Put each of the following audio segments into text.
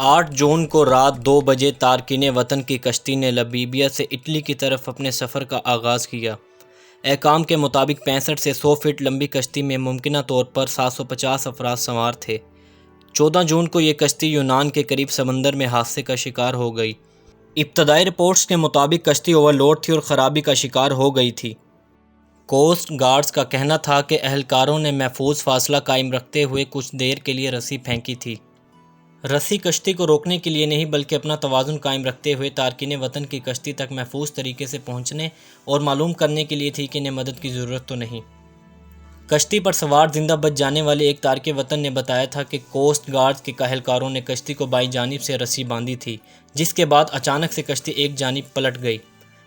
8 جون کو رات 2 بجے تارکین وطن کی کشتی نے لیبیا سے اٹلی کی طرف اپنے سفر کا آغاز کیا۔ احکام کے مطابق 65 سے 100 فٹ لمبی کشتی میں ممکنہ طور پر 750 افراد سوار تھے۔ 14 جون کو یہ کشتی یونان کے قریب سمندر میں حادثے کا شکار ہو گئی۔ ابتدائی رپورٹس کے مطابق کشتی اوور لوڈ تھی اور خرابی کا شکار ہو گئی تھی۔ کوسٹ گارڈز کا کہنا تھا کہ اہلکاروں نے محفوظ فاصلہ قائم رکھتے ہوئے کچھ دیر کے لیے رسی پھینکی تھی۔ رسی کشتی کو روکنے کے لیے نہیں بلکہ اپنا توازن قائم رکھتے ہوئے تارکین وطن کی کشتی تک محفوظ طریقے سے پہنچنے اور معلوم کرنے کے لیے تھی کہ انہیں مدد کی ضرورت تو نہیں۔ کشتی پر سوار زندہ بچ جانے والے ایک تارکین وطن نے بتایا تھا کہ کوسٹ گارڈز کے اہلکاروں نے کشتی کو بائیں جانب سے رسی باندھی تھی، جس کے بعد اچانک سے کشتی ایک جانب پلٹ گئی۔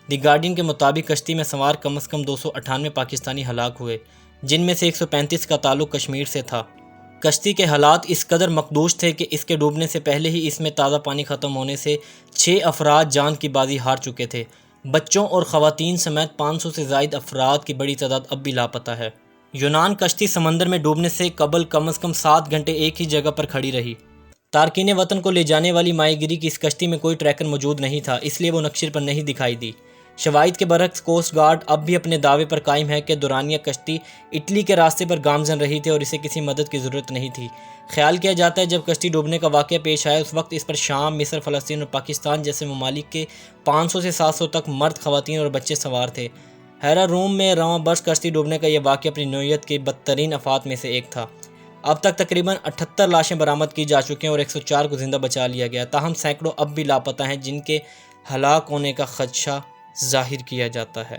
دی گارڈین کے مطابق کشتی میں سوار کم از کم 298 پاکستانی ہلاک ہوئے، جن میں سے 135 کا تعلق کشمیر سے تھا۔ کشتی کے حالات اس قدر مخدوش تھے کہ اس کے ڈوبنے سے پہلے ہی اس میں تازہ پانی ختم ہونے سے 6 افراد جان کی بازی ہار چکے تھے۔ بچوں اور خواتین سمیت 500 سے زائد افراد کی بڑی تعداد اب بھی لاپتہ ہے۔ یونان کشتی سمندر میں ڈوبنے سے قبل کم از کم 7 گھنٹے ایک ہی جگہ پر کھڑی رہی۔ تارکین وطن کو لے جانے والی ماہی گیری کی اس کشتی میں کوئی ٹریکر موجود نہیں تھا، اس لیے وہ نقشے پر نہیں دکھائی دی۔ شواہد کے برعکس کوسٹ گارڈ اب بھی اپنے دعوے پر قائم ہے کہ دورانیہ کشتی اٹلی کے راستے پر گامزن رہی تھی اور اسے کسی مدد کی ضرورت نہیں تھی۔ خیال کیا جاتا ہے جب کشتی ڈوبنے کا واقعہ پیش آیا اس وقت اس پر شام، مصر، فلسطین اور پاکستان جیسے ممالک کے 500 سے 700 تک مرد، خواتین اور بچے سوار تھے۔ ہیرا روم میں رواں برس کشتی ڈوبنے کا یہ واقعہ اپنی نوعیت کے بدترین آفات میں سے ایک تھا۔ اب تک تقریباً 78 لاشیں برآمد کی جا چکی ہیں اور 104 کو زندہ بچا لیا گیا، تاہم سینکڑوں اب بھی لاپتہ ہیں جن کے ہلاک ہونے کا خدشہ ظاہر کیا جاتا ہے۔